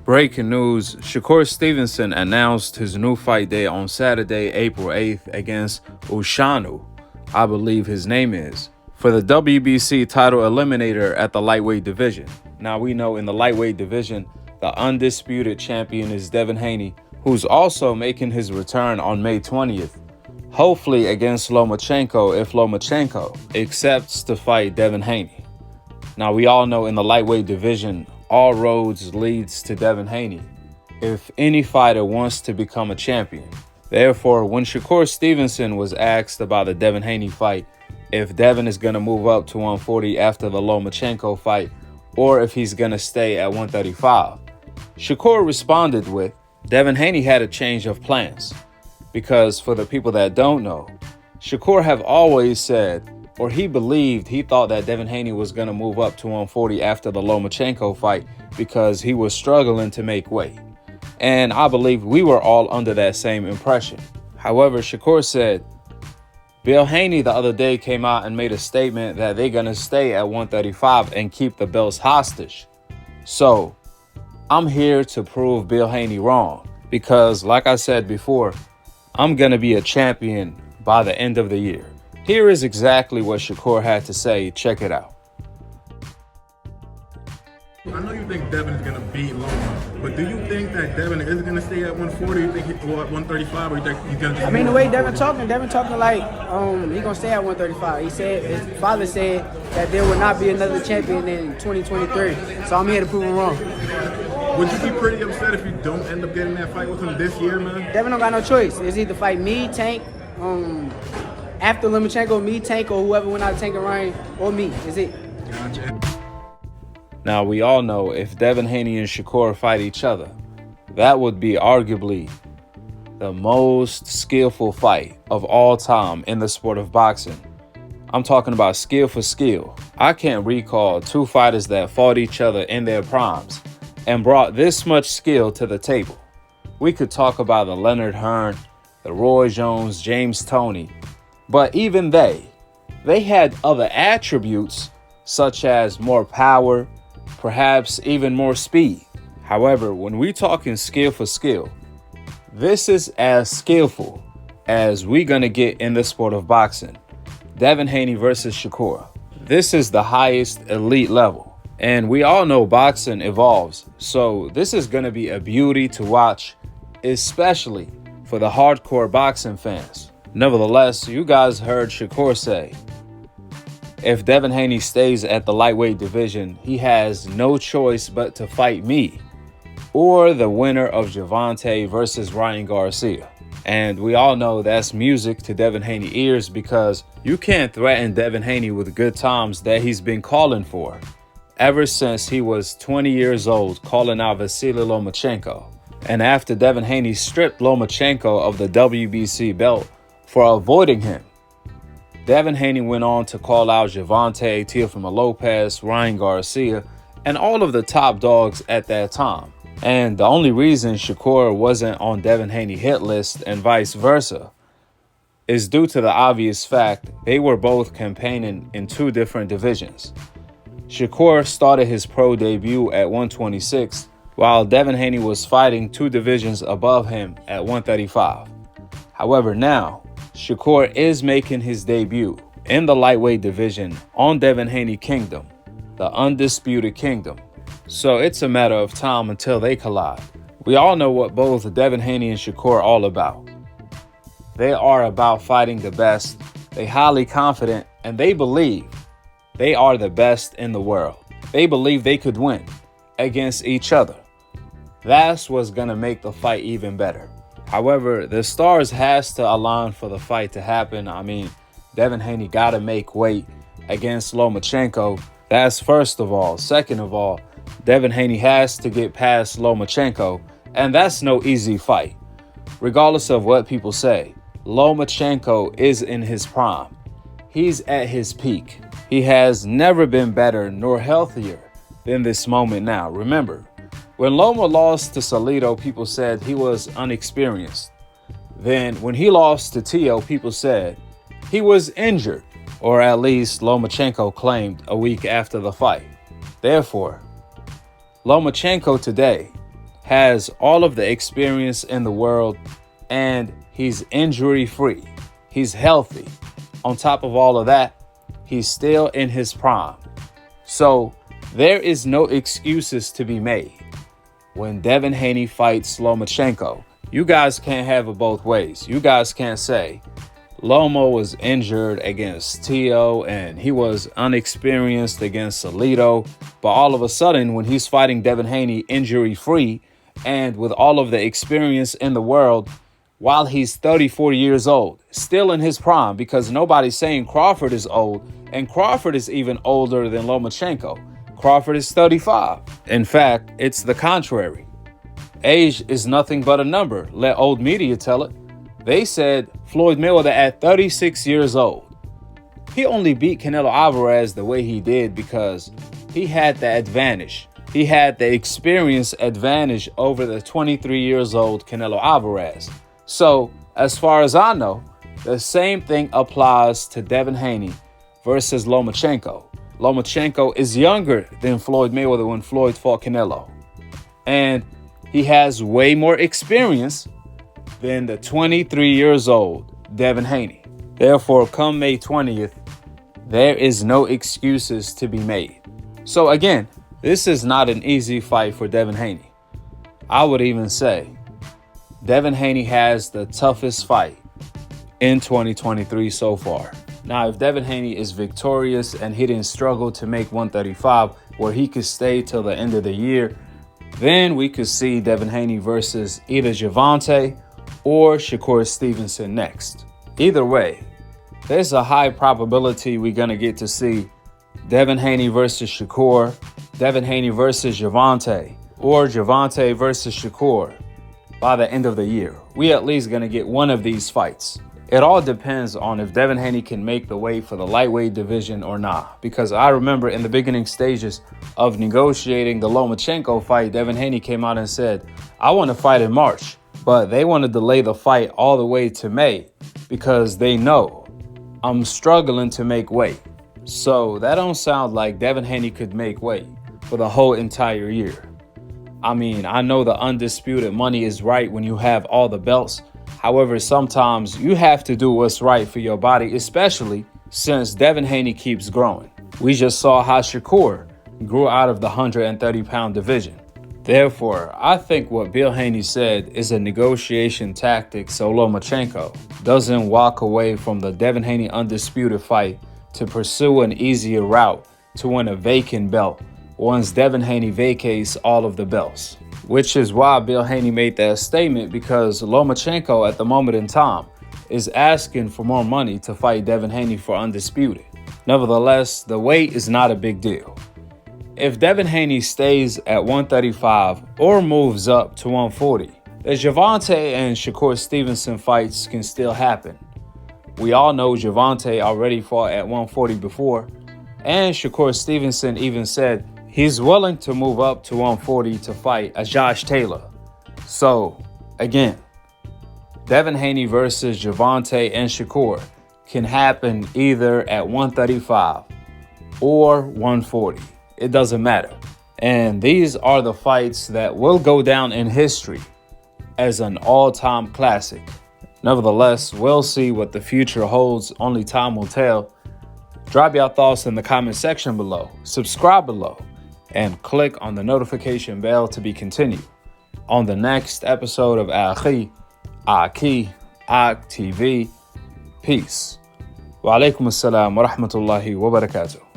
Breaking news, Shakur Stevenson announced his new fight day on Saturday, April 8th against Ushanu, I believe his name is, for the WBC title eliminator at the lightweight division. Now we know in the lightweight division, the undisputed champion is Devin Haney, who's also making his return on May 20th, hopefully against Lomachenko if Lomachenko accepts to fight Devin Haney. Now we all know in the lightweight division, all roads leads to Devin Haney if any fighter wants to become a champion. Therefore, when Shakur Stevenson was asked about the Devin Haney fight, if Devin is going to move up to 140 after the Lomachenko fight, or if he's going to stay at 135, Shakur responded with, Devin Haney had a change of plans. Because for the people that don't know, Shakur have always said, or he thought that Devin Haney was going to move up to 140 after the Lomachenko fight because he was struggling to make weight. And I believe we were all under that same impression. However, Shakur said, Bill Haney the other day came out and made a statement that they're going to stay at 135 and keep the belts hostage. So I'm here to prove Bill Haney wrong because, like I said before, I'm going to be a champion by the end of the year. Here is exactly what Shakur had to say. Check it out. I know you think Devin is going to beat Loma, but do you think that Devin is going to stay at 140? You think at 135, or you think he's going to? I mean, the way Devin talking like he gonna stay at 135. He said his father said that there will not be another champion in 2023. So I'm here to prove him wrong. Would you be pretty upset if you don't end up getting that fight with him this year, man? Devin don't got no choice. It's either fight me, Tank, after Lomachenko, me, Tank, or whoever went out Tank and Ryan, or me. Is it? Gotcha. Now, we all know if Devin Haney and Shakur fight each other, that would be arguably the most skillful fight of all time in the sport of boxing. I'm talking about skill for skill. I can't recall two fighters that fought each other in their primes and brought this much skill to the table. We could talk about the Leonard Hearn, the Roy Jones, James Toney, but even they had other attributes such as more power, perhaps even more speed. However, when we talking skill for skill, this is as skillful as we gonna get in the sport of boxing. Devin Haney versus Shakur. This is the highest elite level. And we all know boxing evolves. So this is gonna be a beauty to watch, especially for the hardcore boxing fans. Nevertheless, you guys heard Shakur say, if Devin Haney stays at the lightweight division, he has no choice but to fight me or the winner of Gervonta versus Ryan Garcia. And we all know that's music to Devin Haney ears because you can't threaten Devin Haney with good times that he's been calling for ever since he was 20 years old, calling out Vasyl Lomachenko. And after Devin Haney stripped Lomachenko of the WBC belt for avoiding him, Devin Haney went on to call out Gervonta, Teofimo Lopez, Ryan Garcia, and all of the top dogs at that time. And the only reason Shakur wasn't on Devin Haney's hit list and vice versa is due to the obvious fact they were both campaigning in two different divisions. Shakur started his pro debut at 126, while Devin Haney was fighting two divisions above him at 135. However, now, Shakur is making his debut in the lightweight division on Devin Haney Kingdom, the undisputed kingdom. So it's a matter of time until they collide. We all know what both Devin Haney and Shakur are all about. They are about fighting the best. They highly confident and they believe they are the best in the world. They believe they could win against each other. That's what's gonna make the fight even better. However, the stars has to align for the fight to happen. I mean, Devin Haney got to make weight against Lomachenko. That's first of all. Second of all, Devin Haney has to get past Lomachenko, and that's no easy fight. Regardless of what people say, Lomachenko is in his prime. He's at his peak. He has never been better nor healthier than this moment now. Remember, when Loma lost to Salido, people said he was unexperienced. Then when he lost to Tio, people said he was injured, or at least Lomachenko claimed a week after the fight. Therefore, Lomachenko today has all of the experience in the world, and he's injury-free. He's healthy. On top of all of that, he's still in his prime. So there is no excuses to be made. When Devin Haney fights Lomachenko, you guys can't have it both ways. You guys can't say Lomo was injured against Tio and he was unexperienced against Salido, but all of a sudden when he's fighting Devin Haney injury-free and with all of the experience in the world, while he's 34 years old, still in his prime, because nobody's saying Crawford is old, and Crawford is even older than Lomachenko. Crawford is 35. In fact, it's the contrary. Age is nothing but a number. Let old media tell it. They said Floyd Mayweather at 36 years old. He only beat Canelo Alvarez the way he did because he had the advantage. He had the experience advantage over the 23 years old Canelo Alvarez. So, as far as I know, the same thing applies to Devin Haney versus Lomachenko. Lomachenko is younger than Floyd Mayweather when Floyd fought Canelo. And he has way more experience than the 23 years old Devin Haney. Therefore, come May 20th, there is no excuses to be made. So again, this is not an easy fight for Devin Haney. I would even say Devin Haney has the toughest fight in 2023 so far. Now, if Devin Haney is victorious and he didn't struggle to make 135 where he could stay till the end of the year, then we could see Devin Haney versus either Gervonta or Shakur Stevenson next. Either way, there's a high probability we're going to get to see Devin Haney versus Shakur, Devin Haney versus Gervonta, or Gervonta versus Shakur by the end of the year. We at least going to get one of these fights. It all depends on if Devin Haney can make the weight for the lightweight division or not. Because I remember in the beginning stages of negotiating the Lomachenko fight, Devin Haney came out and said, I want to fight in March. But they want to delay the fight all the way to May because they know I'm struggling to make weight. So that don't sound like Devin Haney could make weight for the whole entire year. I mean, I know the undisputed money is right when you have all the belts. However, sometimes you have to do what's right for your body, especially since Devin Haney keeps growing. We just saw how Shakur grew out of the 130-pound division. Therefore, I think what Bill Haney said is a negotiation tactic so Lomachenko doesn't walk away from the Devin Haney undisputed fight to pursue an easier route to win a vacant belt once Devin Haney vacates all of the belts. Which is why Bill Haney made that statement, because Lomachenko at the moment in time is asking for more money to fight Devin Haney for undisputed. Nevertheless, the weight is not a big deal. If Devin Haney stays at 135 or moves up to 140, the Gervonta and Shakur Stevenson fights can still happen. We all know Gervonta already fought at 140 before, and Shakur Stevenson even said he's willing to move up to 140 to fight a Josh Taylor. So, again, Devin Haney versus Gervonta and Shakur can happen either at 135 or 140. It doesn't matter. And these are the fights that will go down in history as an all-time classic. Nevertheless, we'll see what the future holds. Only time will tell. Drop your thoughts in the comment section below. Subscribe below. And click on the notification bell to be continued on the next episode of Akhi, Akhi TV. Peace. Wa alaikum assalam wa rahmatullahi wa barakatuh.